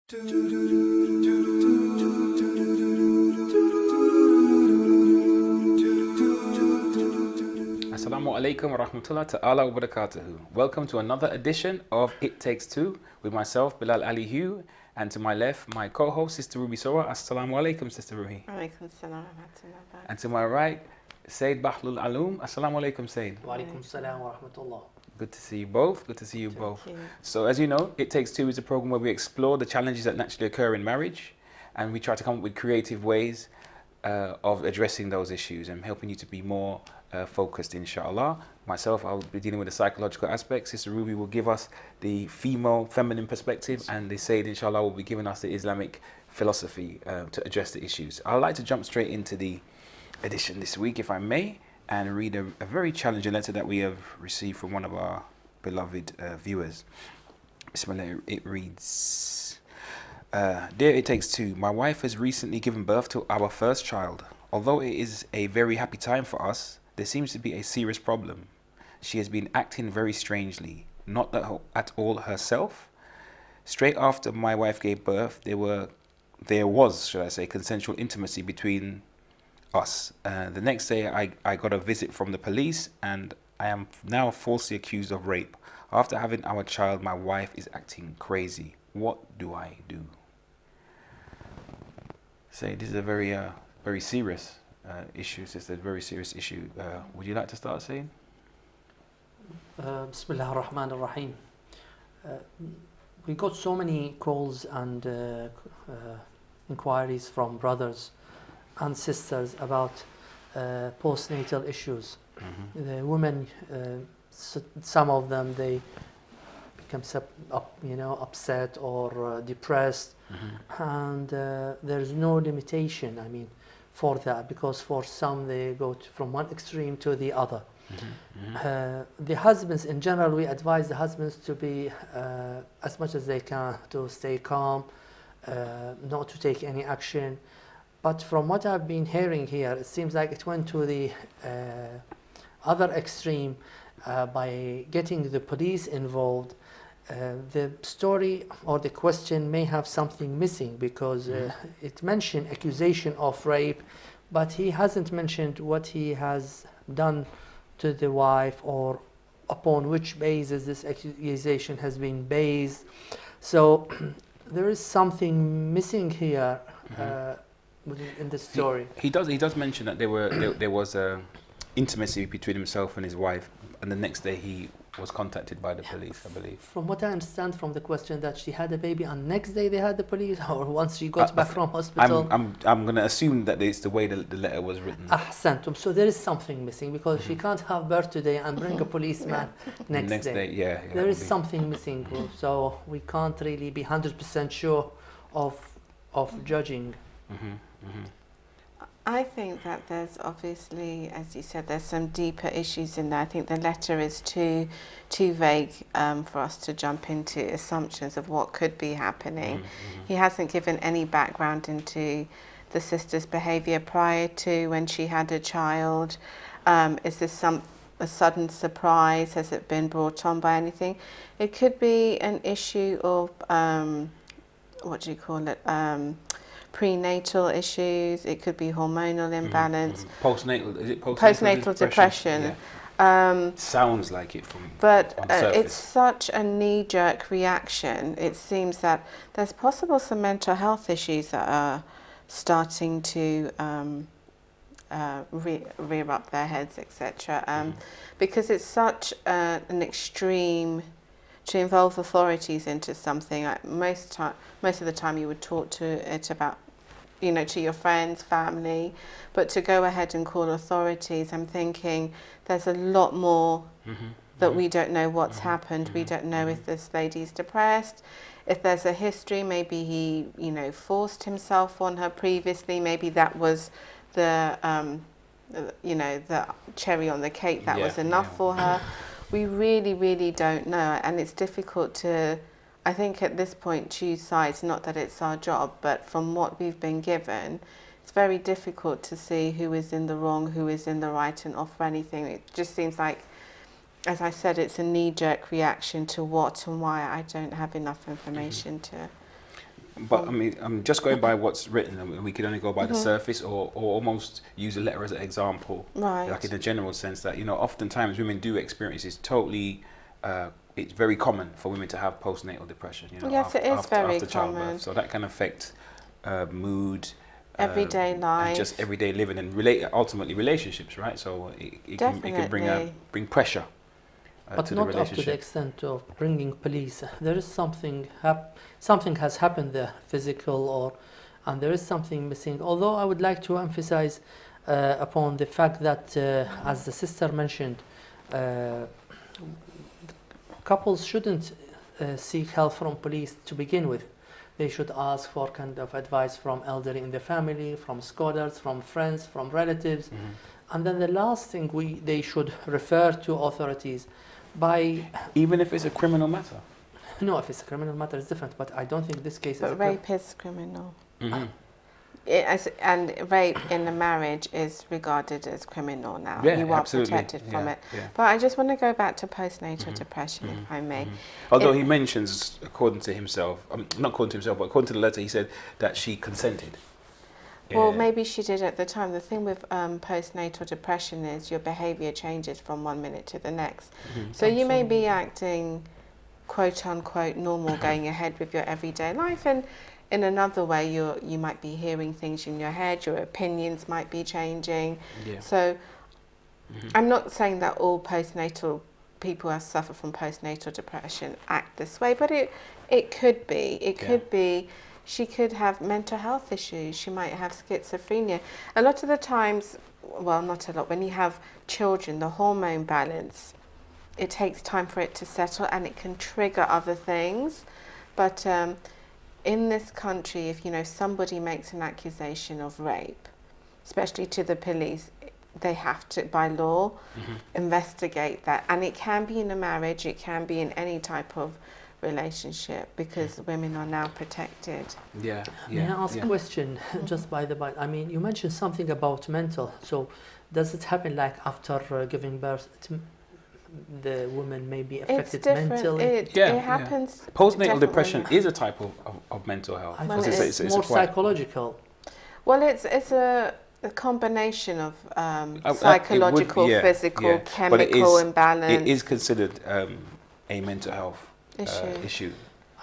Assalamu alaikum wa rahmatullahi ta'ala wa barakatuhu. Welcome to another edition of It Takes Two with myself, Bilal Ali Hugh, and to my left, my co-host, Sister Ruby Sora. Assalamu alaikum, Sister Ruby. Alaikum salam wa rahmatullah. And to my right, Sayyid Bahlul Aloom. Assalamu alaikum, Sayyid. Wa alaikum salam wa rahmatullah. Good to see you both. Good to see you both. So as you know, It Takes Two is a program where we explore the challenges that naturally occur in marriage, and we try to come up with creative ways of addressing those issues and helping you to be more focused, inshallah. Myself, I'll be dealing with the psychological aspects. Sister Ruby will give us the feminine perspective, and the Sayyid, inshallah, will be giving us the Islamic philosophy to address the issues. I'd like to jump straight into the edition this week, if I may, and read a very challenging letter that we have received from one of our beloved viewers. Bismillah, it reads, Dear It Takes Two, my wife has recently given birth to our first child. Although it is a very happy time for us, there seems to be a serious problem. She has been acting very strangely, not at all herself. Straight after my wife gave birth, there was, should I say, consensual intimacy between us. The next day, I got a visit from the police, and I am now falsely accused of rape. After having our child, my wife is acting crazy. What do I do? Say, this is a very serious issue. It's a very serious issue. Would you like to start saying? Bismillah ar-Rahman ar-Rahim. We got so many calls and inquiries from brothers and sisters about postnatal issues. Mm-hmm. The women, some of them, they become upset or depressed, mm-hmm. and there's no limitation, for that, because for some they go from one extreme to the other. Mm-hmm. Mm-hmm. The husbands, in general, we advise the husbands to be, as much as they can, to stay calm, not to take any action. But from what I've been hearing here, it seems like it went to the other extreme by getting the police involved. The story or the question may have something missing, because it mentioned accusation of rape, but he hasn't mentioned what he has done to the wife or upon which basis this accusation has been based. So there is something missing here. In the story, he does mention that there was a intimacy between himself and his wife, and the next day he was contacted by the police, I believe. From what I understand from the question, that she had a baby and next day they had the police, or once she got back from hospital. I'm going to assume that it's the way the letter was written. Ahsantum. So there is something missing, because she can't have birth today and bring a policeman next day. Yeah, there is something missing, so we can't really be 100% sure of judging. Mm-hmm. Mm-hmm. I think that there's obviously, as you said, there's some deeper issues in there. I think the letter is too vague for us to jump into assumptions of what could be happening. Mm-hmm. He hasn't given any background into the sister's behaviour prior to when she had a child. Is this a sudden surprise? Has it been brought on by anything? It could be an issue of, what do you call it? Prenatal issues. It could be hormonal imbalance. Mm-hmm. Postnatal, is it postnatal depression? Yeah. Sounds like it from. But it's such a knee-jerk reaction. It seems that there's possible some mental health issues that are starting to rear up their heads, etc. Because it's such an extreme to involve authorities into something. Most of the time you would talk to it about, to your friends, family, but to go ahead and call authorities, I'm thinking there's a lot more that we don't know what's happened. We don't know if this lady's depressed, if there's a history, maybe he, forced himself on her previously, maybe that was the cherry on the cake that was enough for her. We really, really don't know, and it's difficult to, I think at this point, choose sides. Not that it's our job, but from what we've been given, it's very difficult to see who is in the wrong, who is in the right, and offer anything. It just seems like, as I said, it's a knee-jerk reaction to what and why. I don't have enough information to But I mean, I'm just going by what's written, and we can only go by the surface, or almost use a letter as an example, Right. like in a general sense that, you know, oftentimes women do experience this totally. It's very common for women to have postnatal depression. You know, Yes, it is very after childbirth. common. So that can affect mood, Everyday life, and just everyday living, and ultimately relationships, right? So it can bring pressure. But to not the up relationship. to the extent of bringing police. There is something has happened there, physical and there is something missing. Although I would like to emphasize upon the fact that, as the sister mentioned, couples shouldn't seek help from police to begin with. They should ask for kind of advice from elderly in the family, from scholars, from friends, from relatives. And then the last thing they should refer to authorities even if it's a criminal matter. No, if it's a criminal matter, it's different. But I don't think this case is. But rape is criminal. And rape in a marriage is regarded as criminal now. Yeah, you are absolutely. protected from it. Yeah. But I just want to go back to postnatal depression, if I may. Although he mentions, according to himself, not according to himself, but according to the letter, he said that she consented. Well, maybe she did at the time. The thing with postnatal depression is your behaviour changes from 1 minute to the next. So you may be acting, quote unquote, normal, going ahead with your everyday life, and in another way you might be hearing things in your head, your opinions might be changing. So I'm not saying that all postnatal people who suffer from postnatal depression act this way, but it could be. It could be. She could have mental health issues. She might have schizophrenia. A lot of the times, well, not a lot, when you have children, the hormone balance, it takes time for it to settle and it can trigger other things. But in this country, if somebody makes an accusation of rape, especially to the police, they have to, by law, investigate that. And it can be in a marriage, it can be in any type of relationship, because women are now protected. May I ask a question, just by the by? I mean, you mentioned something about mental. So does it happen like after giving birth, the woman may be affected mentally? It happens. Postnatal depression is a type of mental health. I thought it's more psychological. Well, it's a combination of psychological, physical, chemical imbalance. It is considered a mental health issue.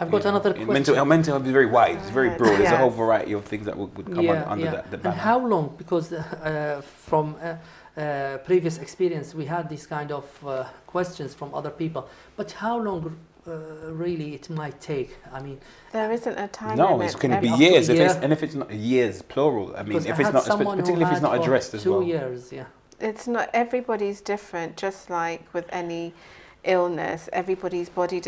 I've got another question. Mental health is very wide. It's very broad. There's a whole variety of things that would come under that banner. And how long? Because from previous experience, we had these kind of questions from other people. But how long really it might take? I mean, there isn't a time limit. No, it's going to be years. If it's not years, plural. I mean, if it's not, particularly if it's not addressed as well. 2 years, It's not. Everybody's different. Just like with any illness, everybody's body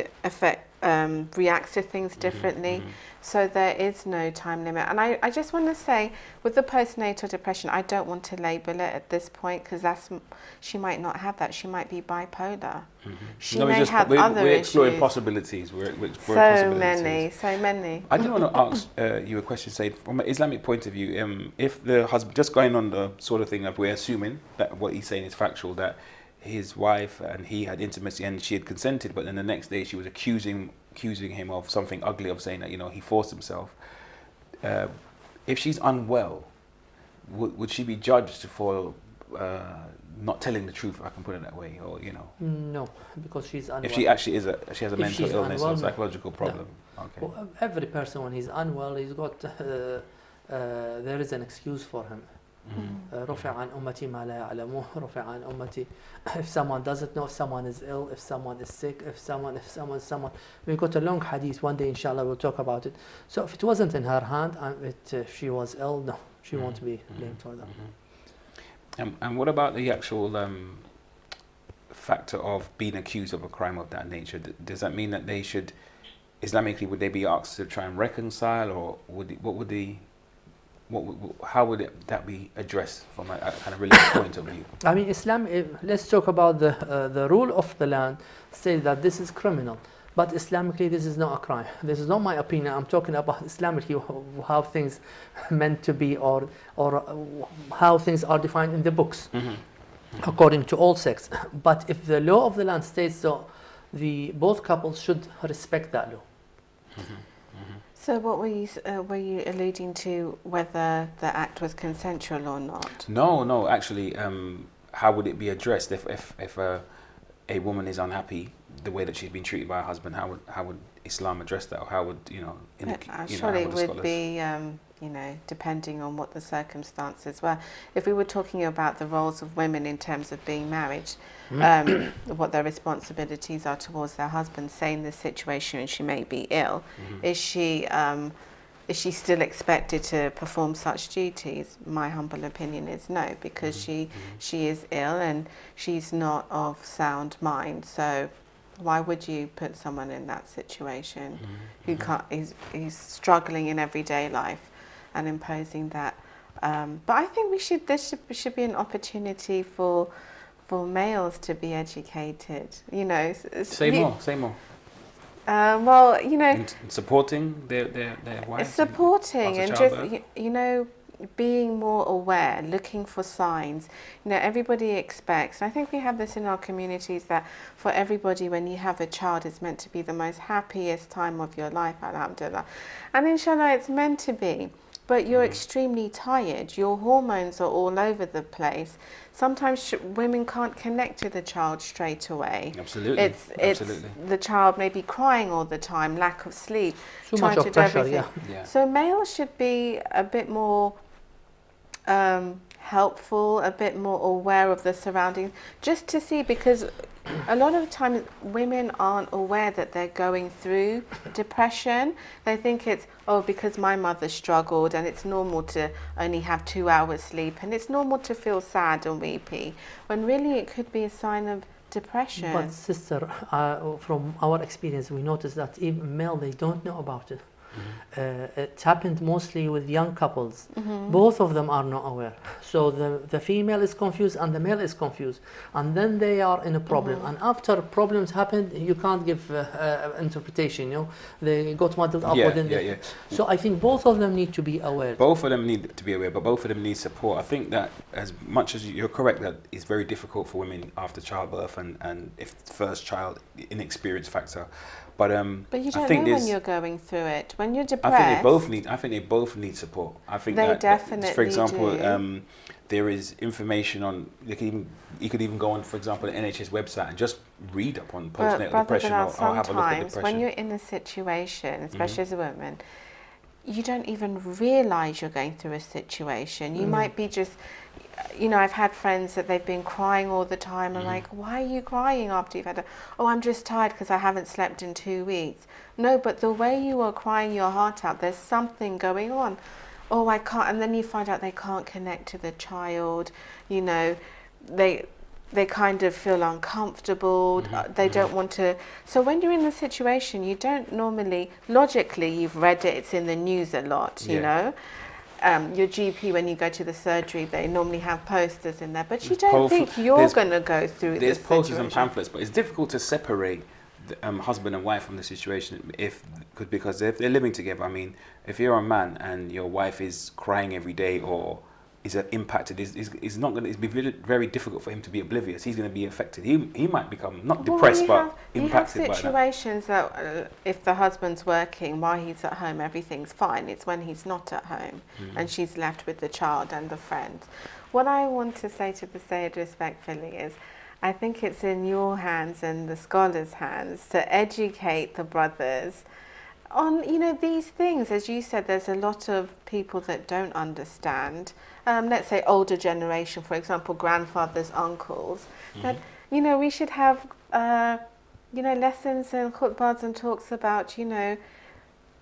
reacts to things differently. So there is no time limit. And I just want to say, with the postnatal depression, I don't want to label it at this point, because she might not have that. She might be bipolar. She may have other issues. We're exploring possibilities. We're exploring possibilities. So many. I do want to ask you a question, say, from an Islamic point of view, if the husband, just going on the sort of thing of we're assuming that what he's saying is factual, that his wife and he had intimacy and she had consented, but then the next day she was accusing him of something ugly, of saying that he forced himself. If she's unwell, would she be judged for not telling the truth, if I can put it that way, or No, because she's unwell. If she actually she has a mental illness or psychological problem. No. Okay. Well, every person, when he's unwell, he's got there is an excuse for him. رفع عن أمتي ما لا يعلمون رفع عن أمتي. If someone doesn't know, if someone is ill, if someone is sick, if someone, we've got a long hadith. One day, inshallah, we'll talk about it. So if it wasn't in her hand and if she was ill, no, she won't be blamed for that. And what about the actual factor of being accused of a crime of that nature? Does that mean that they should, Islamically, would they be asked to try and reconcile, or how would that be addressed from a kind of religious point of view? I mean, Islam, let's talk about the rule of the land, say that this is criminal. But Islamically, this is not a crime. This is not my opinion. I'm talking about Islamically, how things meant to be, or how things are defined in the books, according to all sects. But if the law of the land states so, both couples should respect that law. So what were you alluding to, whether the act was consensual or not? No, actually, how would it be addressed if a woman is unhappy the way that she's been treated by her husband? How would Islam address that, or how would Surely it would be depending on what the circumstances were. If we were talking about the roles of women in terms of being married, what their responsibilities are towards their husband, say in this situation she may be ill, is she still expected to perform such duties? My humble opinion is no, because she is ill and she's not of sound mind. So why would you put someone in that situation who can't, he's struggling in everyday life and imposing that? But I think there should be an opportunity for males to be educated. Say more. Well, in supporting their wives. Supporting and just being more aware, looking for signs. Everybody expects, and I think we have this in our communities, that for everybody, when you have a child, it's meant to be the most happiest time of your life, alhamdulillah. And inshallah, it's meant to be. But you're extremely tired. Your hormones are all over the place. Sometimes women can't connect to the child straight away. Absolutely. It's the child may be crying all the time, lack of sleep, too much of pressure. Yeah. So males should be a bit more helpful, a bit more aware of the surroundings, just to see, because a lot of times women aren't aware that they're going through depression. They think it's, because my mother struggled and it's normal to only have 2 hours sleep and it's normal to feel sad and weepy, when really it could be a sign of depression. But sister, from our experience, we noticed that even male, they don't know about it. It happened mostly with young couples. Both of them are not aware. So the female is confused and the male is confused. And then they are in a problem. And after problems happen, you can't give interpretation, They got muddled up within the... So I think both of them need to be aware. Both of them need to be aware, but both of them need support. I think that as much as you're correct that it's very difficult for women after childbirth and if first child, inexperience factor. But you don't know when you're going through it. When you're depressed, I think they both need support. I think they definitely for example, do. There is information on. You could even go on, for example, the NHS website and just read up on postnatal depression or have a look at depression. When you're in a situation, especially as a woman, you don't even realise you're going through a situation. You might be just. I've had friends that they've been crying all the time. I'm like, why are you crying after you've had I'm just tired because I haven't slept in 2 weeks. No, but the way you are crying your heart out, there's something going on. I can't. And then you find out they can't connect to the child. They kind of feel uncomfortable. They don't want to. So when you're in the situation, you don't normally, logically, you've read it, it's in the news a lot, you know. Your GP, when you go to the surgery, they normally have posters in there, but you don't think you're going to go through this. There's posters and pamphlets, but it's difficult to separate the, husband and wife from the situation because if they're living together. I mean, if you're a man and your wife is crying every day or is impacted, it's not going to. It's be very difficult for him to be oblivious. He's going to be affected. He might become not depressed, but impacted by that. You have situations that if the husband's working while he's at home, everything's fine. It's when he's not at home and she's left with the child and the friends. What I want to say to the Sayyid respectfully is, I think it's in your hands and the scholars' hands to educate the brothers on these things. As you said, there's a lot of people that don't understand. Let's say older generation, for example, grandfathers, uncles. That we should have lessons and khutbahs and talks about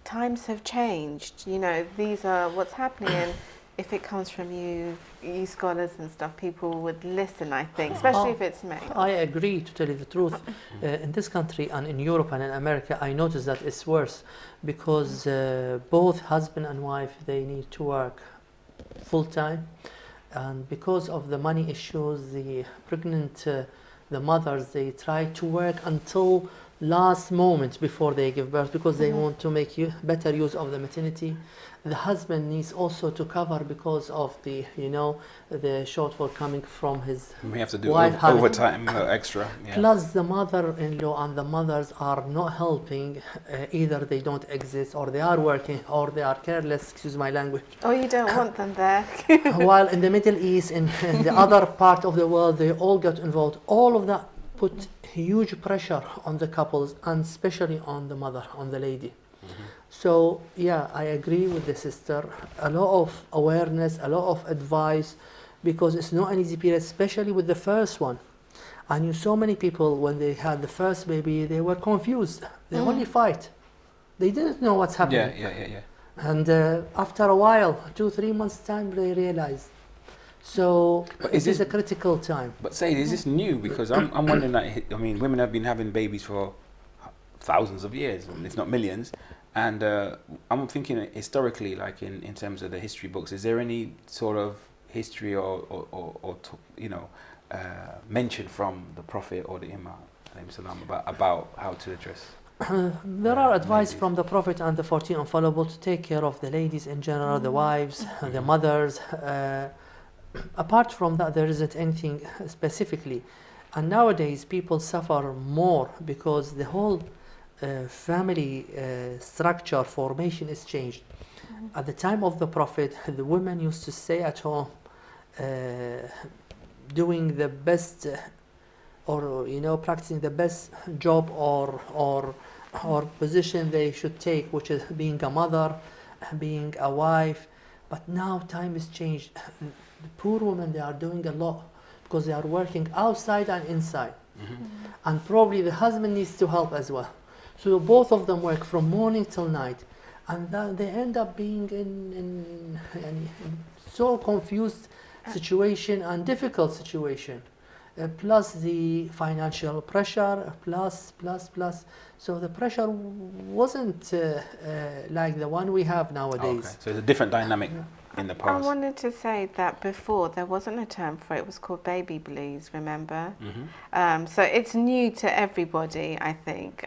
times have changed. These are what's happening, and if it comes from you scholars and stuff, people would listen, I think, especially if it's male. I agree, to tell you the truth. In this country and in Europe and in America, I notice that it's worse because both husband and wife, they need to work full-time, and because of the money issues, the pregnant, the mothers, they try to work until last moment before they give birth, because they want to make better use of the maternity. The husband needs also to cover because of the, the shortfall coming from his We have to do wife overtime, extra. Yeah. Plus the mother-in-law and the mothers are not helping. Either they don't exist, or they are working, or they are careless, excuse my language. Or you don't want them there. While in the Middle East, in the other part of the world, they all get involved. All of that put huge pressure on the couples, and especially on the mother, on the lady. So yeah, I agree with the sister. A lot of awareness, a lot of advice, because it's not an easy period, especially with the first one. I knew so many people when they had the first baby, they were confused. They only fight. They didn't know what's happening. Yeah. And after a while, 2-3 months time, they realized. So it is a critical time. But say, is this new? Because I'm wondering that, I mean, women have been having babies for thousands of years, if not millions. And I'm thinking historically, like in terms of the history books, is there any sort of history or mention from the Prophet or the Imam about how to address? There are advice from the Prophet and the 14 Infallible to take care of the ladies in general, the wives, the mothers. Apart from that, there isn't anything specifically. And nowadays, people suffer more because the whole family structure formation is changed. At the time of the Prophet, the women used to stay at home, doing the best, or practicing the best job or position they should take, which is being a mother, being a wife. But now time has changed. The poor women, they are doing a lot because they are working outside and inside. And probably the husband needs to help as well. So both of them work from morning till night, and they end up being in so confused situation and difficult situation. Plus the financial pressure, plus. So the pressure wasn't like the one we have nowadays. Okay, so it's a different dynamic in the past. I wanted to say that before there wasn't a term for it. It was called baby blues, remember? So it's new to everybody, I think.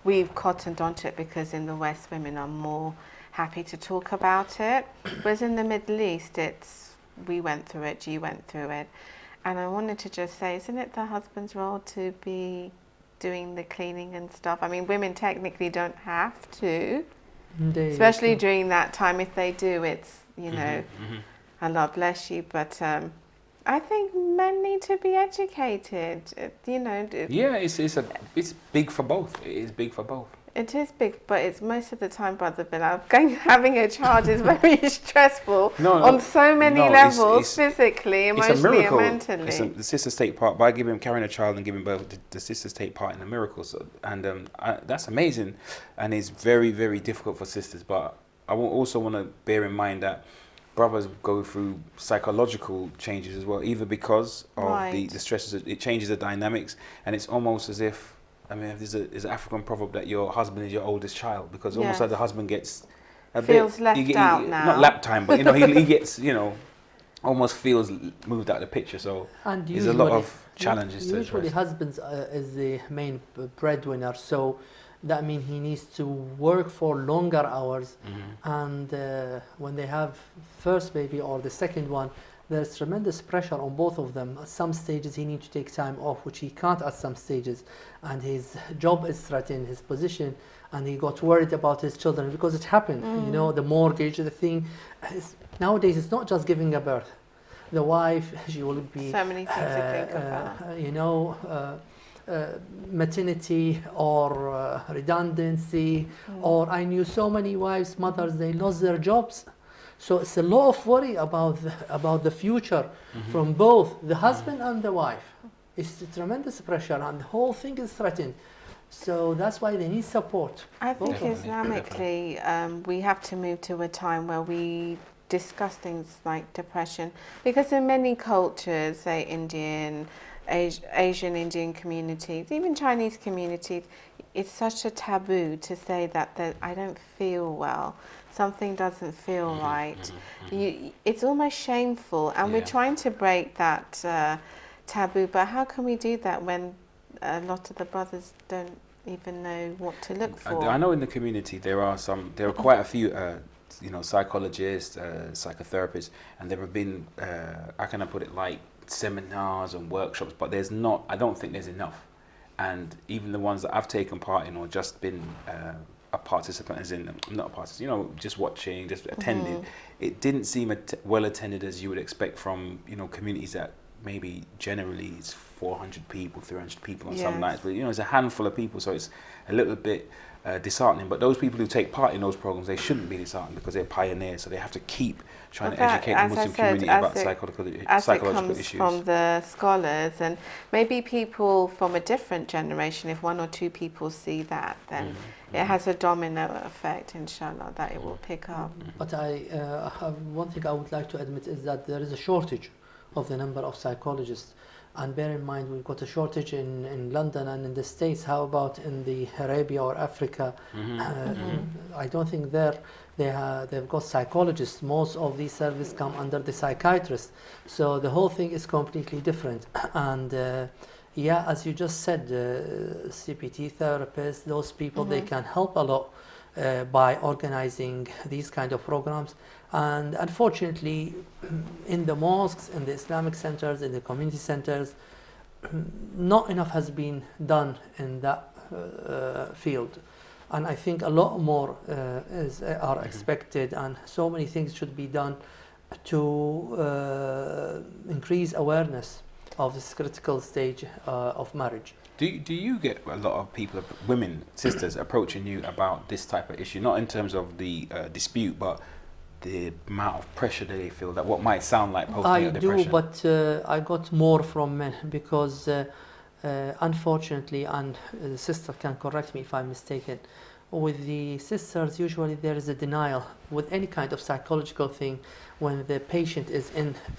We've cottoned onto it because in the West, women are more happy to talk about it. Whereas in the Middle East, we went through it, you went through it. And I wanted to just say, isn't it the husband's role to be doing the cleaning and stuff? I mean, women technically don't have to, especially during that time. If they do, it's, Allah bless you. But I think men need to be educated, Yeah, it's big for both. It is big for both. It is big, but it's most of the time, Brother Bilal, having a child is very stressful on so many levels, physically, emotionally, and mentally. The sisters take part, by carrying a child and giving birth, the sisters take part in the miracle. So, and that's amazing, and it's very, very difficult for sisters. But I also want to bear in mind that brothers go through psychological changes as well, either because of the stresses. It changes the dynamics, and it's almost as if, I mean, there's an African proverb that your husband is your oldest child, because almost like the husband gets feels left out now. Not lap time, but he gets, almost feels moved out of the picture. So there's a lot of challenges to address. Usually husbands is the main breadwinner, so that means he needs to work for longer hours. And when they have first baby or the second one, there's tremendous pressure on both of them. At some stages he needs to take time off, which he can't at some stages, and his job is threatened, his position, and he got worried about his children because it happened. The mortgage, the thing. Nowadays it's not just giving a birth. The wife, she will be so many things to think about. Maternity or redundancy, or I knew so many wives, mothers, they lost their jobs. So it's a lot of worry about the future from both the husband and the wife. It's a tremendous pressure, and the whole thing is threatened. So that's why they need support. I think Islamically, we have to move to a time where we discuss things like depression, because in many cultures, say Indian, Asian Indian communities, even Chinese communities, it's such a taboo to say that I don't feel well, something doesn't feel right. It's almost shameful, and we're trying to break that taboo, but how can we do that when a lot of the brothers don't even know what to look for. I know in the community there are quite a few psychologists, psychotherapists, and there have been, how can I put it, like seminars and workshops, but I don't think there's enough. And even the ones that I've taken part in or just been a participant, as in, not a participant, just watching, just attending, it didn't seem well attended as you would expect from, communities that maybe generally it's 400 people, 300 people on some nights, but it's a handful of people, so it's a little bit disheartening. But those people who take part in those programs, they shouldn't be disheartened because they're pioneers, so they have to keep trying to educate the Muslim community about psychological issues. From the scholars, and maybe people from a different generation, if one or two people see that, then it has a domino effect, inshallah, that it will pick up. But one thing I would like to admit is that there is a shortage of the number of psychologists. And bear in mind, we've got a shortage in London and in the States. How about in the Arabia or Africa? I don't think they've got psychologists. Most of these services come under the psychiatrist. So the whole thing is completely different. And as you just said, CPT therapists, those people, they can help a lot by organizing these kind of programs. And unfortunately, in the mosques, in the Islamic centers, in the community centers, not enough has been done in that field. And I think a lot more are expected, and so many things should be done to increase awareness of this critical stage of marriage. Do you get a lot of people, women, sisters, approaching you about this type of issue? Not in terms of the dispute, but the amount of pressure that they feel, that what might sound like postnatal depression? I do, but I got more from men because unfortunately, and the sister can correct me if I'm mistaken, with the sisters usually there is a denial with any kind of psychological thing. When the patient is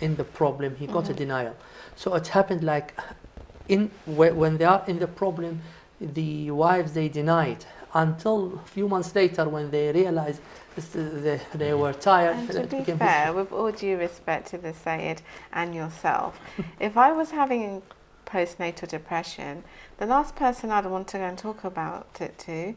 in the problem, he got a denial. So it happened like when they are in the problem, the wives, they deny it until a few months later when they realize they were tired. And to be fair, with all due respect to the Sayyid and yourself, if I was having postnatal depression, the last person I'd want to go and talk about it to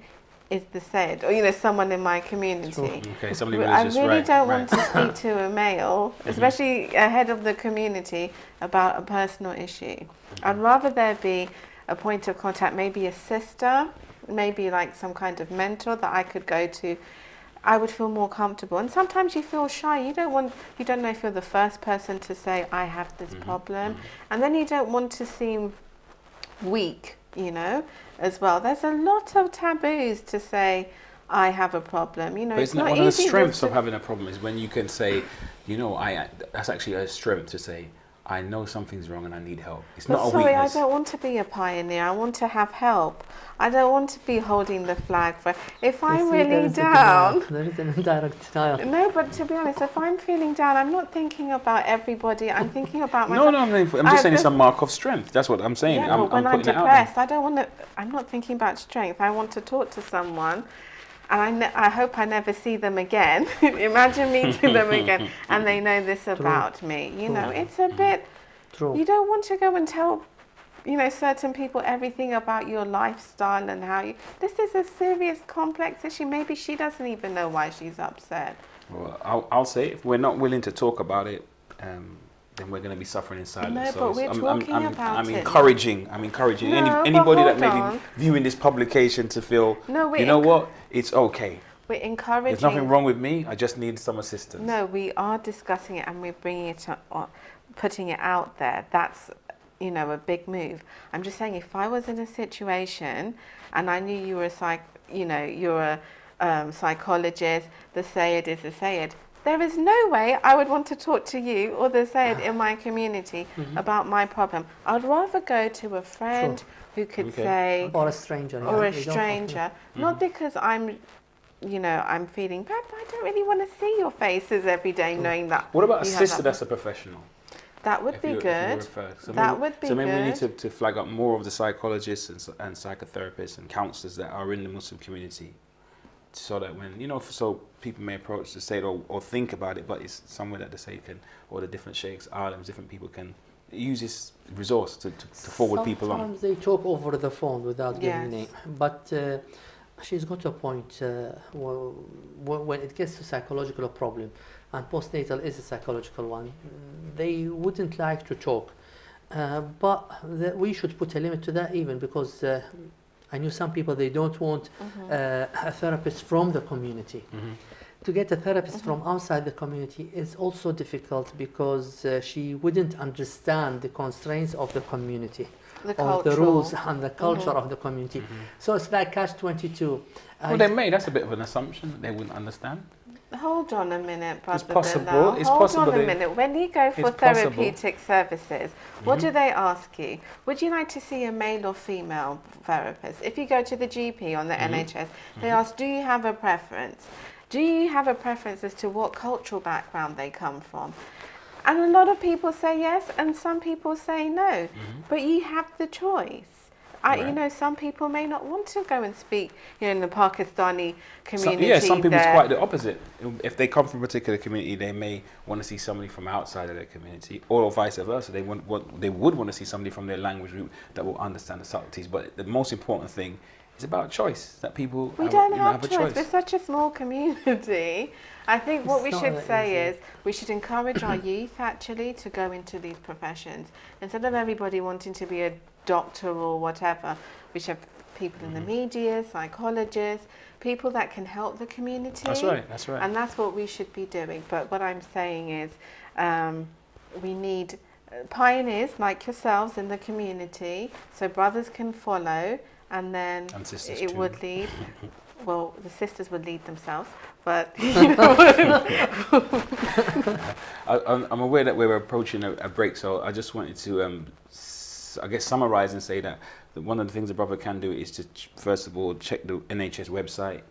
is the Sayyid, or someone in my community. Okay, somebody I really don't want to speak to a male, especially a head of the community, about a personal issue. I'd rather there be a point of contact, maybe a sister, maybe like some kind of mentor that I could go to. I would feel more comfortable. And sometimes you feel shy. You don't know if you're the first person to say, I have this problem. And then you don't want to seem weak, as well. There's a lot of taboos to say, I have a problem. But it's not one of the strengths of having a problem is when you can say, that's actually a strength to say, I know something's wrong and I need help. It's not a weakness. I don't want to be a pioneer. I want to have help. I don't want to be holding the flag for. If I'm really down, there is an indirect denial. No, but to be honest, if I'm feeling down, I'm not thinking about everybody. I'm thinking about myself. No, I'm just saying it's a mark of strength. That's what I'm saying. Yeah, when I'm depressed, I don't want to. I'm not thinking about strength. I want to talk to someone. And I hope I never see them again. Imagine meeting them again and they know this about me. It's a bit... True. You don't want to go and tell, certain people everything about your lifestyle and how you... This is a serious, complex issue. Maybe she doesn't even know why she's upset. Well, I'll say if we're not willing to talk about it, then we're going to be suffering in silence. No, but we're talking about it. I'm encouraging anybody that may be viewing this publication to feel, what, it's okay. We're encouraging. There's nothing wrong with me. I just need some assistance. No, we are discussing it and we're bringing it up, putting it out there. That's, a big move. I'm just saying, if I was in a situation and I knew you were you're a psychologist, the Sayyid is a Sayyid. There is no way I would want to talk to you or the Sayyid in my community about my problem. I'd rather go to a friend who could say... Or a stranger. Not because I'm feeling bad, but I don't really want to see your faces every day knowing that... What about a sister that's a professional? That would be good. So maybe we need to flag up more of the psychologists and psychotherapists and counsellors that are in the Muslim community, so that when so people may approach the Sayyid or think about it, but it's somewhere that the Sayyid can, or the different sheikhs, alims, different people can use this resource to forward people on? Sometimes they talk over the phone without giving Yes. name, but she's got to a point when it gets to psychological problem, and postnatal is a psychological one. They wouldn't like to talk, but we should put a limit to that, even because I knew some people, they don't want a therapist from the community. To get a therapist from outside the community is also difficult, because she wouldn't understand the constraints of the community, of the rules and the culture of the community. So it's like catch-22. Well, they may. That's a bit of an assumption that they wouldn't understand. Hold on a minute, Brother It's possible. Bilal. It's Hold possible. on a minute. When you go for It's possible. therapeutic services, what do they ask you? Would you like to see a male or female therapist? If you go to the GP on the NHS, they ask, do you have a preference? Do you have a preference as to what cultural background they come from? And a lot of people say yes, and some people say no. But you have the choice. You know, some people may not want to go and speak, you know, in the Pakistani community. Some people, it's quite the opposite. If they come from a particular community, they may want to see somebody from outside of their community, or vice versa. They would want to see somebody from their language group that will understand the subtleties. But the most important thing is about choice, that people have a choice. choice. We're such a small community. I think what we should say is we should encourage our youth actually to go into these professions. Instead of everybody wanting to be a doctor or whatever, we should have people in the media, psychologists, people that can help the community. That's right, that's right. And that's what we should be doing. But what I'm saying is we need pioneers like yourselves in the community, so brothers can follow, and then it would lead. Well, the sisters would lead themselves, but you know. I'm aware that we're approaching a break, so I just wanted to, I guess, summarize and say that one of the things a brother can do is to first of all check the NHS website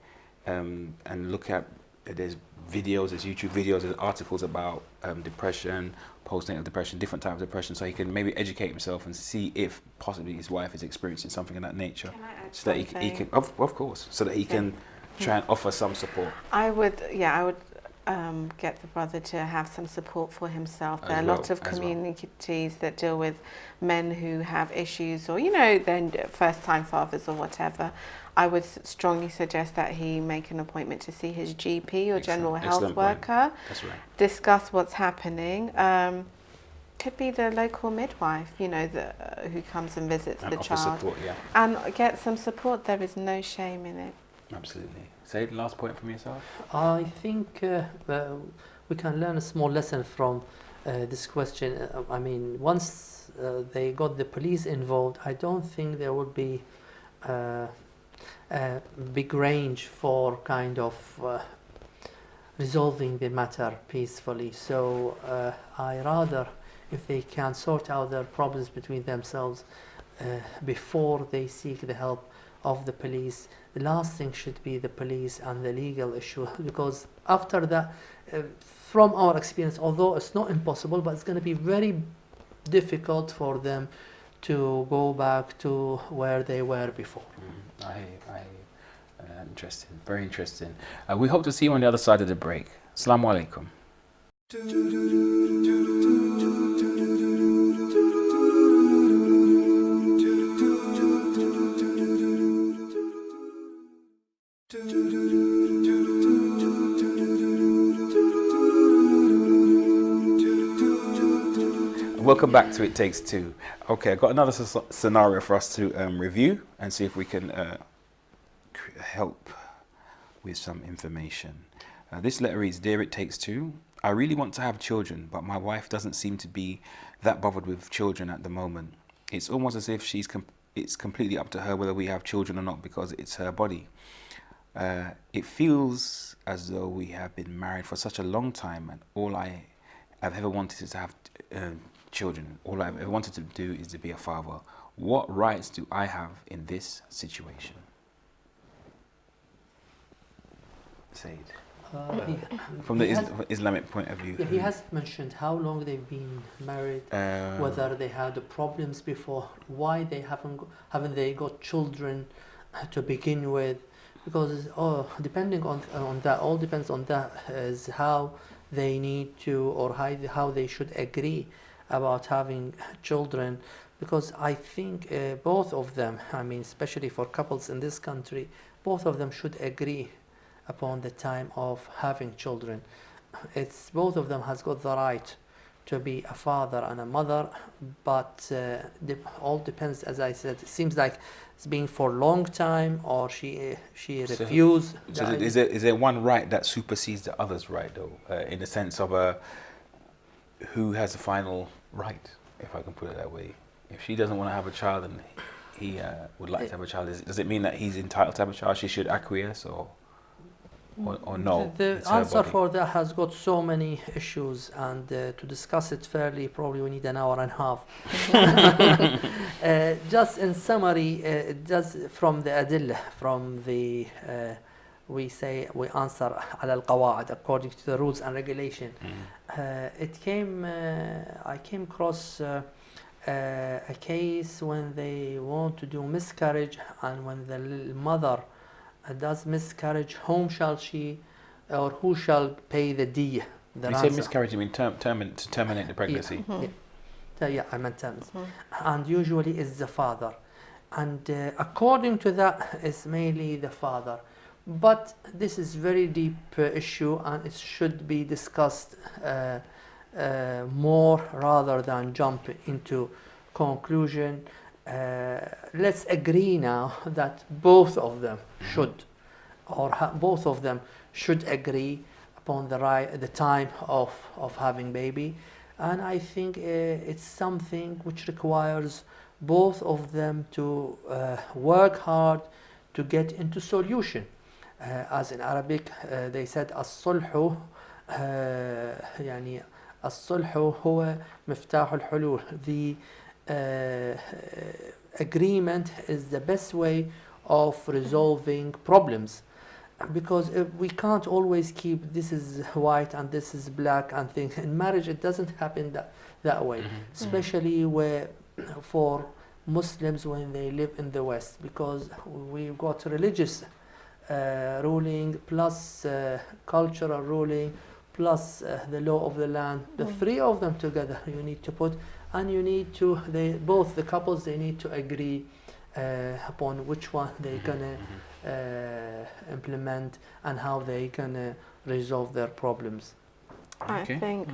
and look at, there's videos, there's YouTube videos, there's articles about depression, postnatal depression, different types of depression, so he can maybe educate himself and see if possibly his wife is experiencing something of that nature. Can I add so that he can, of course, so that he can try and offer some support. I would get the brother to have some support for himself. There are a lot of communities that deal with men who have issues, or, you know, then first-time fathers or whatever. I would strongly suggest that he make an appointment to see his GP or general health worker. That's right. Discuss what's happening. Could be the local midwife, you know, who comes and visits the child. Support, and get some support. There is no shame in it. Absolutely. Say the last point from yourself. I think we can learn a small lesson from this question. I mean, once they got the police involved, I don't think there would be a big range for kind of resolving the matter peacefully. So I rather, if they can sort out their problems between themselves before they seek the help of the police, the last thing should be the police and the legal issue, because after that, from our experience, although it's not impossible, but it's going to be very difficult for them to go back to where they were before. Interesting, very interesting. We hope to see you on the other side of the break. Assalamu alaikum. Welcome back to It Takes Two. Okay, I've got another scenario for us to review and see if we can help with some information. This letter reads, Dear It Takes Two, I really want to have children, but my wife doesn't seem to be that bothered with children at the moment. It's almost as if it's completely up to her whether we have children or not, because it's her body. It feels as though we have been married for such a long time, and all I have ever wanted is to have children. All I've ever wanted to do is to be a father. What rights do I have in this situation? Said. From the Islamic point of view. Yeah, he hasn't mentioned how long they've been married, whether they had problems before, why they haven't they got children to begin with, because depending on that, all depends on that, is how they need to, or how they should agree about having children, because I think both of them, I mean, especially for couples in this country, both of them should agree upon the time of having children. It's both of them has got the right to be a father and a mother, but all depends, as I said. It seems like it's been for a long time, or she refused. So is there one right that supersedes the other's right, though, in the sense of who has the final right, if I can put it that way? If she doesn't want to have a child and he would like to have a child, does it mean that he's entitled to have a child? She should acquiesce, or no? The answer for that has got so many issues, and to discuss it fairly, probably we need an hour and a half. Just in summary, just from the adillah, from the we answer على القواعد according to the rules and regulation. I came across a case when they want to do miscarriage, and when the mother does miscarriage, whom shall she or who shall pay the diya? You say miscarriage, you mean to terminate the pregnancy? Yeah, I meant terms. And usually it's the father. And according to that, it's mainly the father. But this is very deep issue, and it should be discussed more rather than jump into conclusion. Let's agree now that both of them should, or both of them should agree upon the time of having baby, and I think it's something which requires both of them to work hard to get into solution. As in Arabic, they said الصلح يعني الصلح هو مفتاح الحلول. The agreement is the best way of resolving problems, because we can't always keep this is white and this is black and things. In marriage it doesn't happen that way, especially for Muslims when they live in the West, because we've got religious ruling plus cultural ruling plus the law of the land. The three of them together you need to put, and you need to, both the couples, they need to agree upon which one they're gonna implement and how they're gonna resolve their problems. I think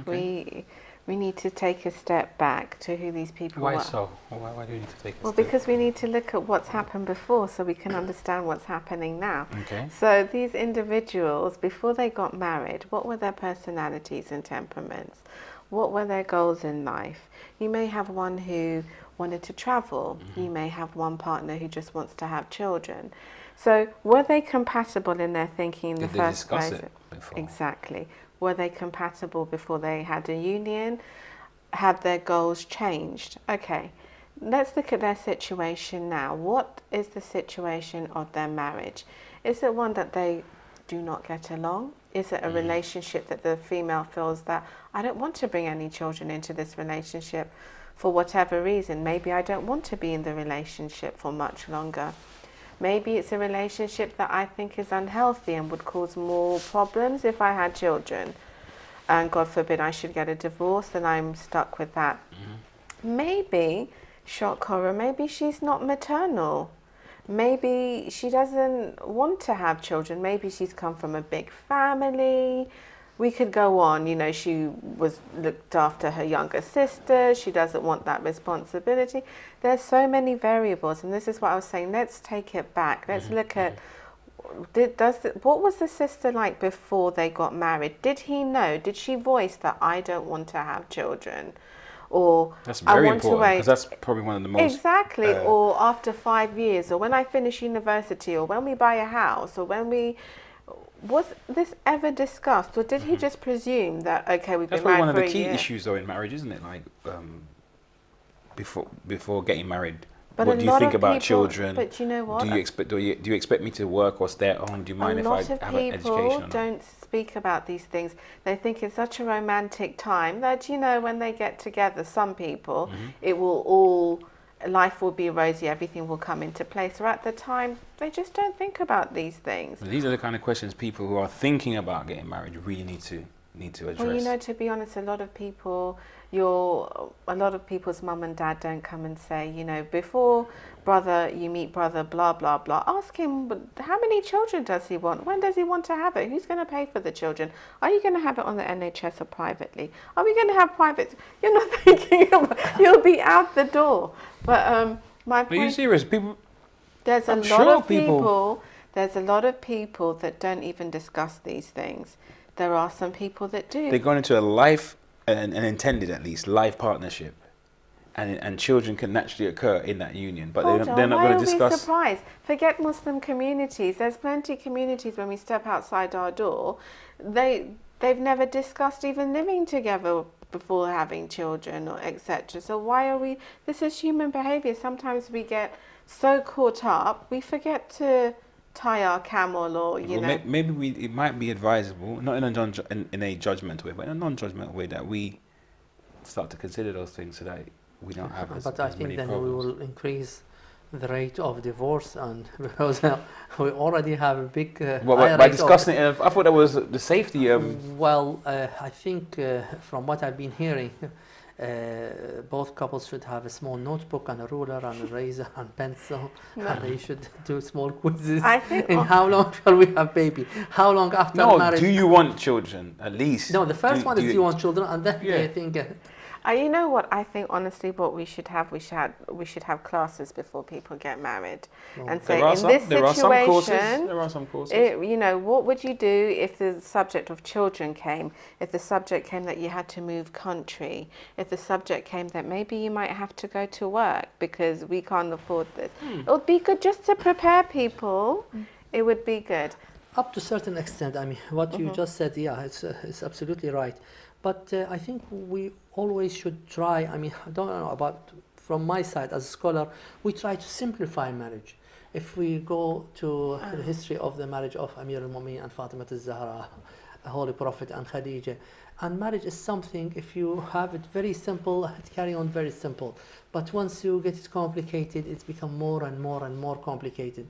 we need to take a step back to who these people were. Why so? Why do we need to take a step? Well, because we need to look at what's happened before so we can understand what's happening now. Okay. So these individuals, before they got married, what were their personalities and temperaments? What were their goals in life? You may have one who wanted to travel. You may have one partner who just wants to have children. So were they compatible in their thinking in the first place? Did they discuss it before? Exactly. Were they compatible before they had a union? Had their goals changed? Okay, let's look at their situation now. What is the situation of their marriage? Is it one that they do not get along? Is it a relationship that the female feels that I don't want to bring any children into this relationship for whatever reason? Maybe I don't want to be in the relationship for much longer. Maybe it's a relationship that I think is unhealthy and would cause more problems if I had children. And God forbid I should get a divorce, then I'm stuck with that. Maybe, shock horror, maybe she's not maternal. Maybe she doesn't want to have children. Maybe she's come from a big family. We could go on, you know, she was looked after her younger sister. She doesn't want that responsibility. There's so many variables, and this is what I was saying. Let's take it back. Let's look at, what was the sister like before they got married? Did he know? Did she voice that I don't want to have children? Or that's very I want important, to wait. because that's probably one of the most... Exactly, or after 5 years, or when I finish university, or when we buy a house, or when we... Was this ever discussed, or did he just presume that, okay, we've been married for a year? That's probably one of the key issues, though, in marriage, isn't it? Like, before getting married, but what do you think about children? But you know what? Do you expect me to work or stay at home? Do you mind if I have an education? A lot of people don't speak about these things. They think it's such a romantic time that, you know, when they get together, some people, it will all... life will be rosy, everything will come into place. Or at the time, they just don't think about these things. But these are the kind of questions people who are thinking about getting married really need to need to address. Well, you know, to be honest, a lot of people's mum and dad don't come and say, you know, before you meet brother, blah, blah, blah. Ask him, how many children does he want? When does he want to have it? Who's going to pay for the children? Are you going to have it on the NHS or privately? Are we going to have private? You're not thinking about, you'll be out the door. But my point... Are you serious? People... There's a lot of people that don't even discuss these things. There are some people that do. They're going into a life, an intended at least, life partnership. And children can naturally occur in that union. But they're not going to discuss... Why are we surprised? Forget Muslim communities. There's plenty of communities when we step outside our door, they've never discussed even living together before having children or etc. So why are we... This is human behaviour. Sometimes we get so caught up, we forget to tie our camel, or maybe it might be advisable, not in a judgmental way, but in a non-judgmental way, that we start to consider those things so that we don't have as I think many then problems. we will increase the rate of divorce, and because we already have a big by discussing it, I thought that was the safety. Well, I think from what I've been hearing, both couples should have a small notebook and a ruler and a razor and pencil, and they should do small quizzes. I think how long shall we have baby? How long after marriage? Do you want children at least? No, the first one is do you want children, and then I think. You know what? I think honestly, what we should have classes before people get married, and say there are some courses. You know, what would you do if the subject of children came? If the subject came that you had to move country? If the subject came that maybe you might have to go to work because we can't afford this? It would be good just to prepare people. It would be good. Up to a certain extent. I mean, what you just said, it's absolutely right. But I think we always should try, I mean, I don't know about, from my side as a scholar, we try to simplify marriage. If we go to the history of the marriage of Amir al-Mu'minin and Fatima al-Zahra, a Holy Prophet, and Khadija, and marriage is something, if you have it very simple, it carry on very simple. But once you get it complicated, it's become more and more and more complicated.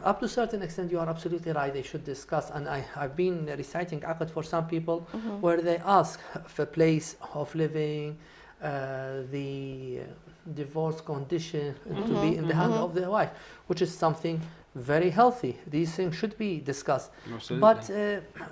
Up to a certain extent, you are absolutely right. They should discuss, and I've been reciting aqd for some people, where they ask for a place of living, the divorce condition to be in the hand of the wife, which is something very healthy. These things should be discussed. Absolutely. But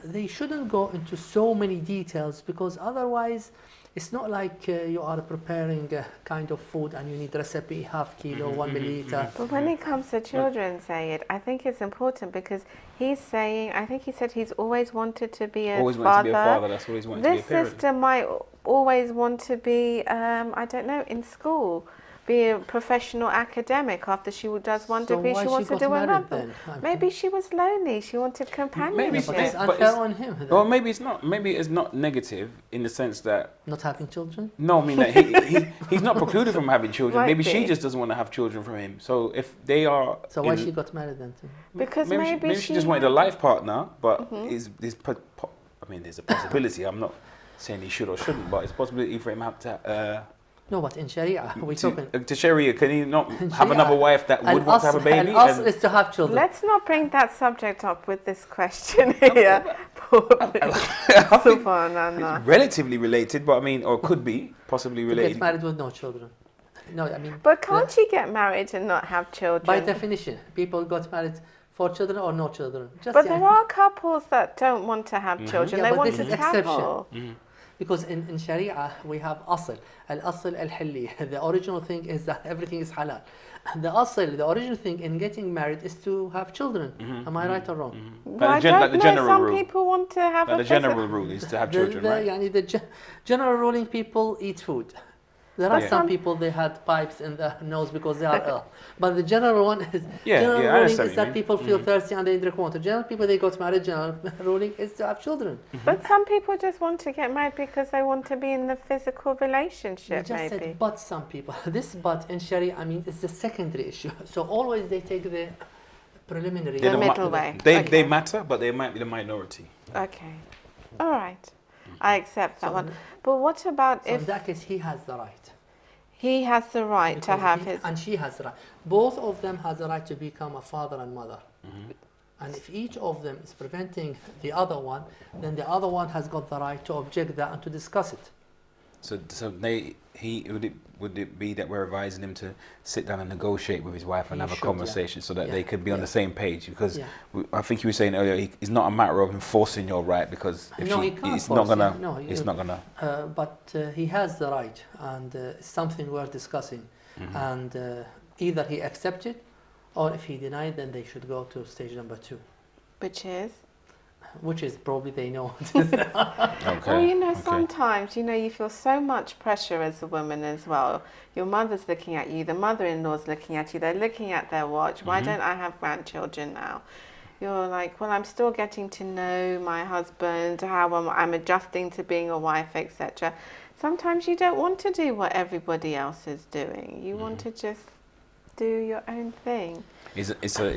they shouldn't go into so many details, because otherwise it's not like you are preparing a kind of food and you need recipe, half kilo, 1 milliliter. But when it comes to children, Sayed, I think it's important, because he's saying, I think he said he's always wanted to be a father. Always wanted to be a father, that's always wanted to be a parent. This sister might always want to be, I don't know, in school, be a professional academic after she does one degree. She wants to do another. Maybe she was lonely. She wanted companionship. But it's unfair on him. Well, maybe it's not. Maybe it's not negative in the sense that not having children. No, I mean that he's not precluded from having children. Maybe she just doesn't want to have children from him. So if they are, so why she got married then? Because maybe she just wanted a life partner. But I mean, there's a possibility. I'm not saying he should or shouldn't, but it's a possibility for him to. No, but in Sharia, we're talking... To Sharia, can he not have another wife that would want to have a baby? And is to have children. Let's not bring that subject up with this question here. Subhanallah. Relatively related, but I mean, or could be possibly related. Get married with no children. No, I mean... But can't you get married and not have children? By definition, people got married for children or no children. But there are couples that don't want to have children. They want to travel. Because in Sharia, we have asl, al-asl al-hilli. The original thing is that everything is halal. The original thing in getting married is to have children. Am I right or wrong? Like the general some rule. People want to have the general rule is to have children, right? The general ruling, people eat food. There are some people, they had pipes in the nose because they are ill. But the general one is, ruling is that people feel thirsty and they drink water. General people, they got married, general ruling is to have children. But some people just want to get married because they want to be in the physical relationship, said, but some people. This but in Sharia, I mean, it's the secondary issue. So always they take the preliminary. The middle way. They matter, but they might be the minority. Okay. All right. I accept that one. But what about if... in that case, he has the right. He has the right to have his... And she has the right. Both of them has the right to become a father and mother. And if each of them is preventing the other one, then the other one has got the right to object that and to discuss it. So would it be that we're advising him to sit down and negotiate with his wife and have a conversation so that they can be on the same page? Because I think you were saying earlier, it's not a matter of enforcing your right, because if it's not gonna. But he has the right, and it's something we're discussing. And either he accepts it, or if he denied, then they should go to stage number 2. Which is probably they know. Well, sometimes, you feel so much pressure as a woman as well. Your mother's looking at you, the mother-in-law's looking at you, they're looking at their watch. Why don't I have grandchildren now? You're like, well, I'm still getting to know my husband, how I'm adjusting to being a wife, etc. Sometimes you don't want to do what everybody else is doing. You want to just do your own thing. Is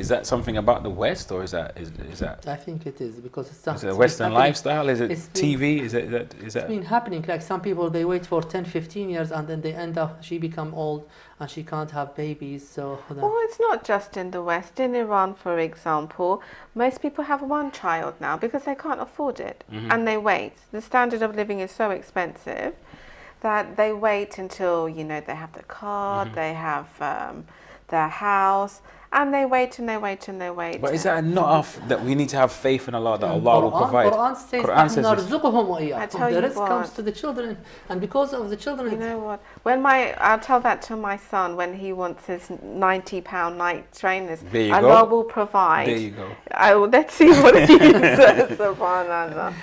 that something about the West, or is that? I think it is, because it's a Western lifestyle. Is it TV? Is that? It's been happening. Like some people, they wait for 10, 15 years, and then they end up. She become old, and she can't have babies. So. Well, it's not just in the West. In Iran, for example, most people have 1 child now because they can't afford it, and they wait. The standard of living is so expensive that they wait until they have the car, they have their house. And they wait and they wait and they wait. But is that not enough that we need to have faith in Allah that Allah will provide? Quran says I tell the you risk what, comes to the children, and because of the children. You know what? I'll tell that to my son when he wants his £90 night trainers. There you Allah go. will provide. There you go. Let's see what he says. Subhanallah.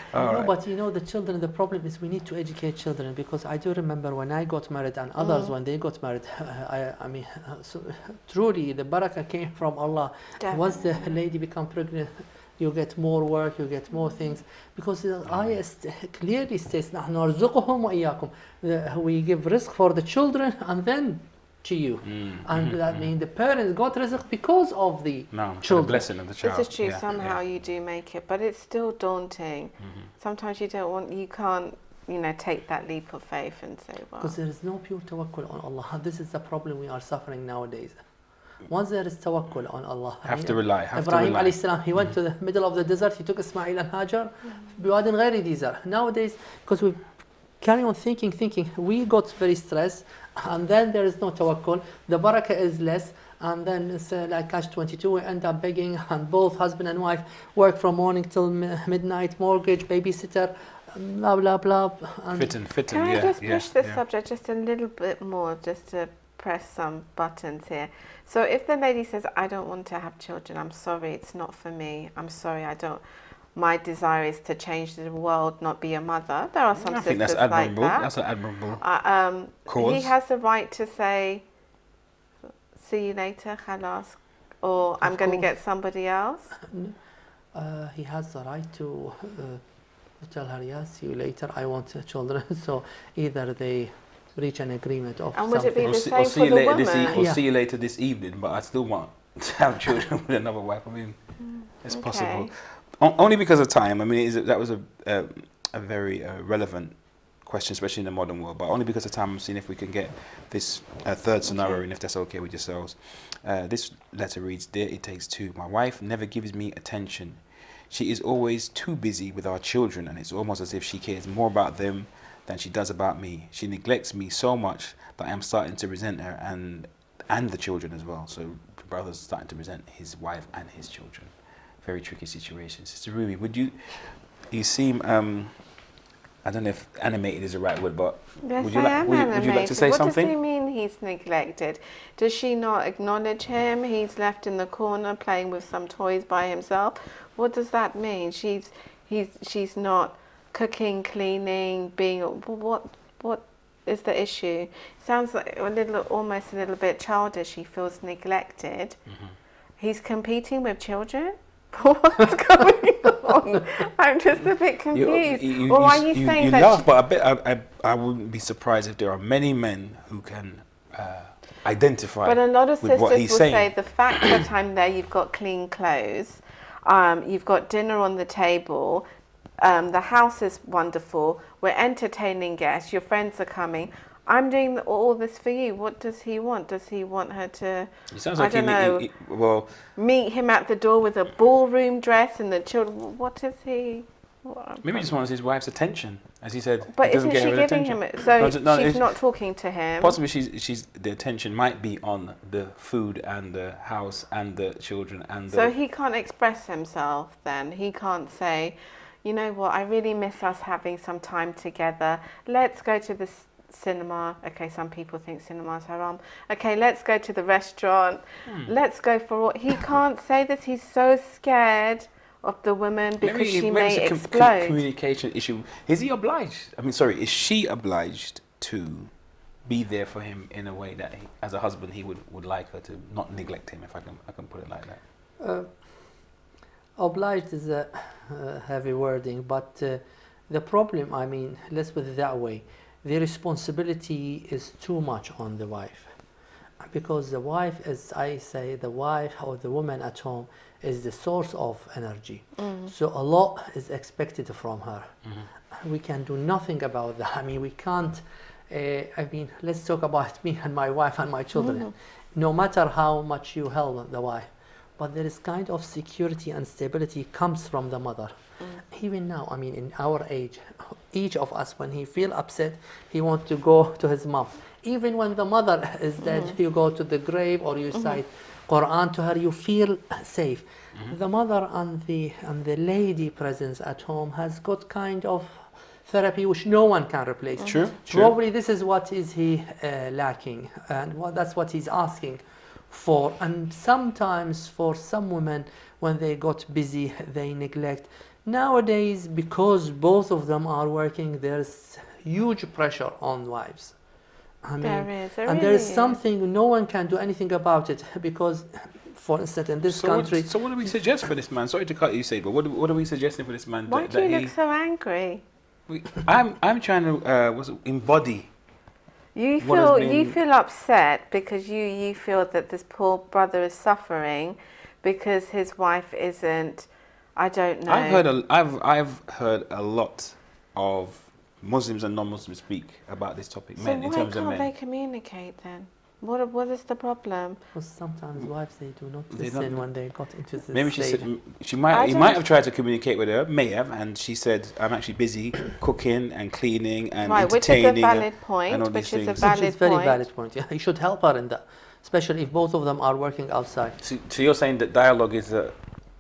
But the children. The problem is we need to educate children, because I do remember when I got married and others when they got married. I mean, truly the barakah came from Allah. Definitely. Once the lady become pregnant, you get more work, you get more things, because the ayah clearly states نحن نرزقهم وإياكم. We give risk for the children and then to you. And that means the parents got risk because of the children. The blessing of the child. This is true. Somehow you do make it, but it's still daunting. Sometimes you can't take that leap of faith and say, well. Because there is no pure tawakkul on Allah. This is the problem we are suffering nowadays. Once there is tawakkul on Allah, have to rely. Ibrahim alayhi salam, he went to the middle of the desert, he took Ismail and Hajar, بواد غير desert. Nowadays, because we carry on thinking, we got very stressed, and then there is no tawakkul, the barakah is less, and then it's like catch-22, we end up begging, and both husband and wife work from morning till midnight, mortgage, babysitter, blah blah blah. Fitting, Can I just push this subject just a little bit more, just to press some buttons here? So if the lady says, I don't want to have children, I'm sorry, it's not for me, I'm sorry, my desire is to change the world, not be a mother. There are some sisters that's admirable. like that. That's an admirable cause. He has the right to say, see you later, khalas, or I'm going to get somebody else. He has the right to tell her, yes, see you later, I want children. So either they reach an agreement of and would something. it be the same for the woman? We'll see you later this evening, but I still want to have children with another wife. I mean, it's possible. Only because of time. I mean, that was a very relevant question, especially in the modern world. But only because of time, I'm seeing if we can get this third scenario, and if that's okay with yourselves. This letter reads, Dear ItTakes2, my wife never gives me attention. She is always too busy with our children, and it's almost as if she cares more about them than she does about me. She neglects me so much that I am starting to resent her and the children as well. So the brother's starting to resent his wife and his children. Very tricky situation. Sister Ruby, you seem I don't know if animated is the right word, but yes, would you like to say something? What does he mean he's neglected? Does she not acknowledge him? He's left in the corner playing with some toys by himself. What does that mean? She's not cooking, cleaning, being what is the issue? Sounds like almost a little bit childish. He feels neglected. He's competing with children. What's going on? I'm just a bit confused. Why are you saying that? You laugh, but I wouldn't be surprised if there are many men who can identify. But a lot of sisters will saying. say the fact that I'm there, you've got clean clothes, you've got dinner on the table, the house is wonderful, we're entertaining guests, your friends are coming. I'm doing all this for you. What does he want? Does he want her to, It sounds I like don't know, well, meet him at the door with a ballroom dress and the children? What is he? maybe he just wants his wife's attention, as he said. But he doesn't isn't get she her giving attention. him it? So No, she's not talking to him. Possibly she's the attention might be on the food and the house and the children and the... So he can't express himself then. He can't say, you know what, I really miss us having some time together. Let's go to the cinema. Okay, some people think cinema's haram. Okay, let's go to the restaurant. Let's go for all. He can't say this. He's so scared of the woman because she may explode. Communication issue. Is he obliged? I mean, sorry, is she obliged to be there for him in a way that, as a husband, he would like her to not neglect him, if I can put it like that? Obliged is a heavy wording, but the problem, I mean, let's put it that way, the responsibility is too much on the wife. Because the wife, as I say, the wife or the woman at home is the source of energy. So a lot is expected from her. We can do nothing about that. I mean, we can't, I mean, let's talk about me and my wife and my children. No matter how much you help the wife, but there is kind of security and stability comes from the mother. Even now, I mean, in our age, each of us, when he feel upset, he wants to go to his mom. Even when the mother is dead, you go to the grave or you cite Quran to her, you feel safe. The mother and the lady presence at home has got kind of therapy which no one can replace. True. Probably this is what is he lacking, and that's what he's asking for. And sometimes for some women, when they got busy, they neglect. Nowadays, because both of them are working, there's huge pressure on wives. I mean, there is something no one can do anything about it, because, for instance, in this country. So what do we suggest for this man? Sorry to cut you, Said, but what are we suggesting for this man? Why do you look so angry? I'm trying to embody. You feel upset because you feel that this poor brother is suffering because his wife isn't. I don't know. I've heard a lot of Muslims and non-Muslims speak about this topic. So men, in terms of men. why can't they communicate then? What is the problem? Because sometimes wives, they do not listen when they got into this Maybe stage. she said he might have tried to communicate with her, may have, and she said, "I'm actually busy cooking and cleaning and entertaining." Which is a valid point. Which is a very valid point. Yeah, you should help her in that, especially if both of them are working outside. So you're saying that dialogue is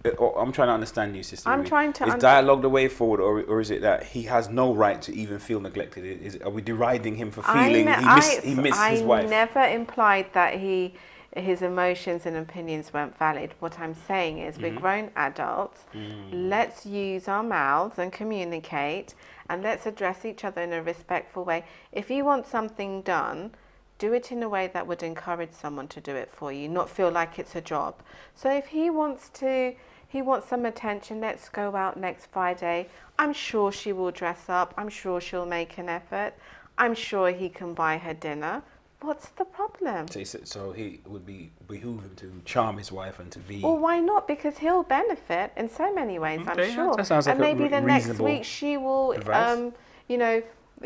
I'm trying to understand you, Sister. I'm trying to. Is dialogue the way forward, or is it that he has no right to even feel neglected? Are we deriding him for feeling he missed his wife? I never implied that his emotions and opinions weren't valid. What I'm saying is, we're grown adults. Let's use our mouths and communicate, and let's address each other in a respectful way. If you want something done, do it in a way that would encourage someone to do it for you, not feel like it's a job. So if he wants some attention, let's go out next Friday. I'm sure she will dress up. I'm sure she'll make an effort. I'm sure he can buy her dinner. What's the problem? So he would behoove him to charm his wife and to be... Well, why not? Because he'll benefit in so many ways, I'm sure. That sounds like and maybe the next week she will,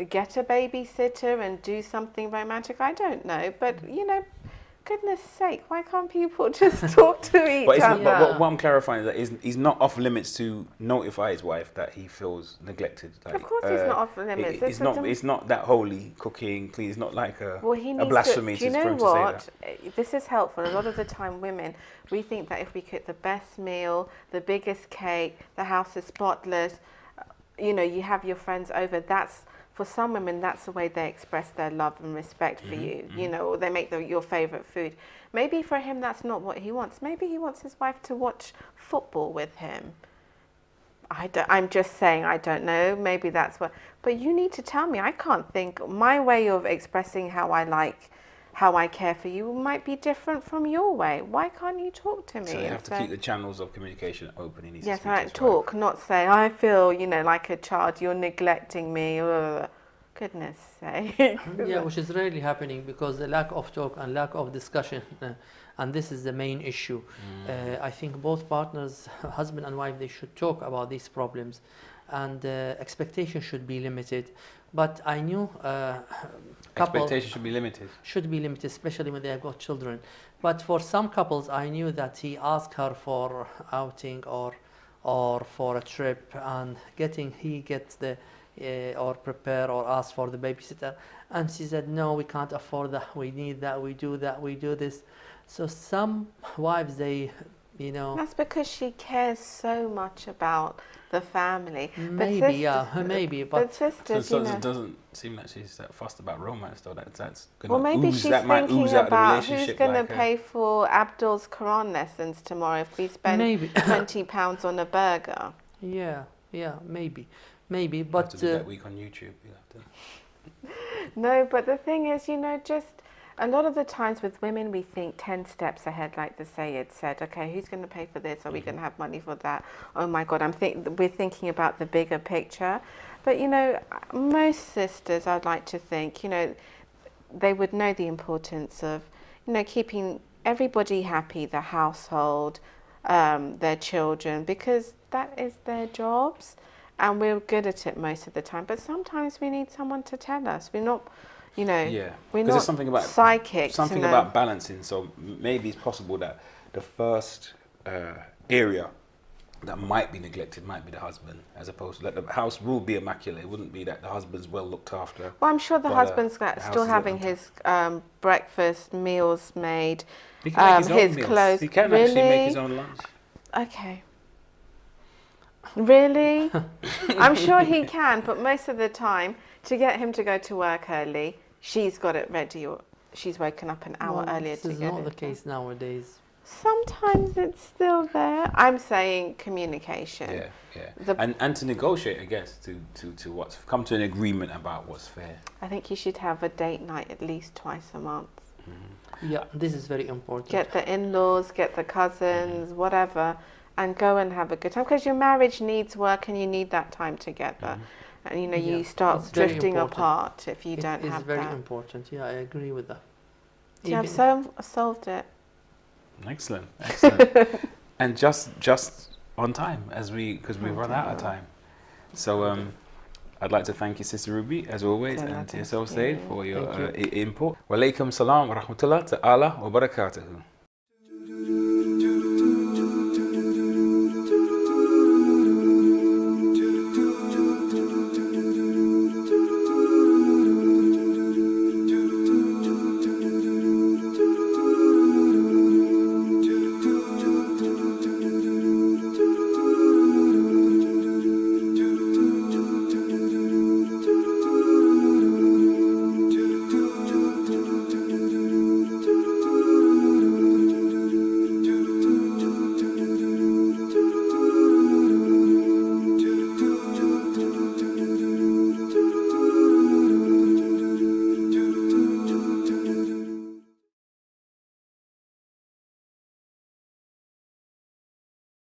get a babysitter and do something romantic. I don't know. But, goodness sake, why can't people just talk to each other? But what I'm clarifying is that he's not off limits to notify his wife that he feels neglected. Of course he's not off limits. It's not that holy cooking, please. It's not like a blasphemy to say that. Do you know what? This is helpful. A lot of the time women, we think that if we cook the best meal, the biggest cake, the house is spotless, you have your friends over, for some women, that's the way they express their love and respect for you, or they make your favourite food. Maybe for him, that's not what he wants. Maybe he wants his wife to watch football with him. I'm just saying, I don't know. Maybe that's what... But you need to tell me. I can't think. My way of expressing how I care for you might be different from your way. Why can't you talk to me? So you have to keep the channels of communication open. Yes, talk, not say, I feel, like a child, you're neglecting me. Goodness sake. Yeah, which is really happening because the lack of talk and lack of discussion, and this is the main issue. I think both partners, husband and wife, they should talk about these problems. and expectation should be limited. But I knew Expectation should be limited. Should be limited, especially when they have got children. But for some couples, I knew that he asked her for outing or for a trip, and he gets the or prepare or ask for the babysitter, and she said no, we can't afford that, we need that, we do this. So some wives, they, you know, that's because she cares so much about the family. Maybe, maybe, but sisters, so it doesn't seem like she's that fussed about romance, though. That's gonna well, maybe ooze, she's that might thinking ooze out about the relationship. who's going to like pay for Abdul's Quran lessons tomorrow if we spend maybe £20 on a burger. yeah, maybe, You'll but have to do that week on YouTube. You'll have to. No, but the thing is, you know, just a lot of the times with women, we think 10 steps ahead, like the Sayyid said. Okay, who's going to pay for this? Are we going to have money for that? Oh my God, we're thinking about the bigger picture. But, you know, most sisters, I'd like to think, you know, they would know the importance of, you know, keeping everybody happy, the household, their children, because that is their jobs. And we're good at it most of the time. But sometimes we need someone to tell us. We're not, you know, we're not something about psychic. Something about balancing. So maybe it's possible that the first area that might be neglected might be the husband, as opposed to, like, the house will be immaculate. It wouldn't be that the husband's well looked after. Well, I'm sure the husband's still having his breakfast, meals made, He can make his own meals. clothes. He can really? actually make his own lunch. Okay. Really? I'm sure he can, but most of the time, to get him to go to work early, she's got it ready, or she's woken up an hour earlier to get it. This is not the case nowadays. Sometimes it's still there. I'm saying communication. Yeah. And to negotiate, I guess, to come to an agreement about what's fair. I think you should have a date night at least twice a month. Mm-hmm. Yeah, this is very important. Get the in-laws, get the cousins, whatever, and go and have a good time, because your marriage needs work and you need that time together. And you know, you start drifting apart if you don't have that. It's very important. Yeah, I agree with that. Yeah, I've solved it. Excellent. And just on time, because we run out of time. So I'd like to thank you, Sister Ruby, as always, and to yourself, Said, for your input. Wa alaikum salam wa rahmatullah ta'ala wa barakatuhu.